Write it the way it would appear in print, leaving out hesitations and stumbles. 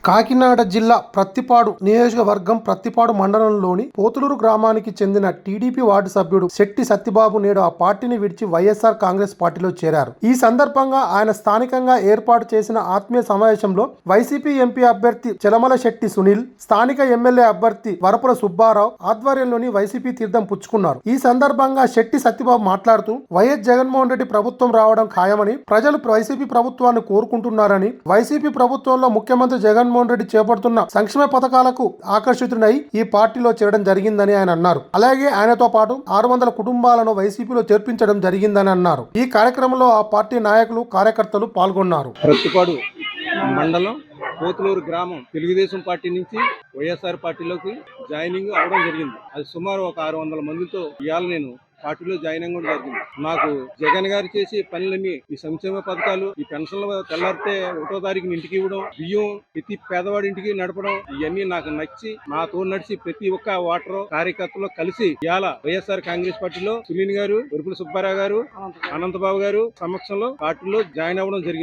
కాకినాడ జిల్లా ప్రత్తిపాడు నియోజకవర్గం ప్రత్తిపాడు మండలంలోని పోతులూరు గ్రామానికి చెందిన టీడీపీ వార్డు సభ్యుడు శెట్టి సత్యబాబు నేడు ఆ పార్టీని విడిచి వైఎస్ఆర్ కాంగ్రెస్ పార్టీలో చేరారు. ఈ సందర్భంగా ఆయన స్థానికంగా ఏర్పాటు చేసిన ఆత్మీయ సమావేశంలో వైసీపీ ఎంపీ అభ్యర్థి చెలమల శెట్టి సునీల్, స్థానిక ఎమ్మెల్యే అభ్యర్థి వరపుల సుబ్బారావు ఆధ్వర్యంలోని వైసీపీ తీర్థం పుచ్చుకున్నారు. ఈ సందర్భంగా శెట్టి సత్యబాబు మాట్లాడుతూ వైఎస్ జగన్మోహన్ రెడ్డి ప్రభుత్వం రావడం ఖాయమని, ప్రజలు వైసీపీ ప్రభుత్వాన్ని కోరుకుంటున్నారని, వైసీపీ ప్రభుత్వంలో ముఖ్యమంత్రి జగన్మోహన్ రెడ్డి చేపడుతున్న సంక్షేమ పథకాలకు ఆకర్షితుడై ఈ పార్టీలో చేరడం జరిగిందని ఆయన అన్నారు. అలాగే ఆయనతో పాటు 600 కుటుంబాలను వైసీపీలో చేర్పించడం జరిగిందని అన్నారు. ఈ కార్యక్రమంలో ఆ పార్టీ నాయకులు, కార్యకర్తలు పాల్గొన్నారు. ప్రత్తిపాడు మండలం పోతులూరు గ్రామం తెలుగుదేశం పార్టీ నుంచి వైఎస్ఆర్ పార్టీలోకి జాయినింగ్ అవడం జరిగింది. అది సుమారు ఒక 600 మందితో ఇవాళ నేను పార్టీలో జాయిన్ అవ్వడం జరిగింది. నాకు జగన్ గారు చేసే పనులన్నీ, ఈ సంక్షేమ పథకాలు, ఈ పెన్షన్లు తెల్లారితే 1వ తారీఖున ఇంటికి ఇవ్వడం, బియ్యం ప్రతి పేదవాడి ఇంటికి నడపడం, ఇవన్నీ నాకు నచ్చి నాతో నడిచి ప్రతి ఒక్క ఓటరు కార్యకర్తలు కలిసి ఇవాళ వైఎస్ఆర్ కాంగ్రెస్ పార్టీలో సునీల్ గారు, వరపుల సుబ్బారావు గారు, అనంతబాబు గారు సమక్షంలో పార్టీలో జాయిన్ అవ్వడం జరిగింది.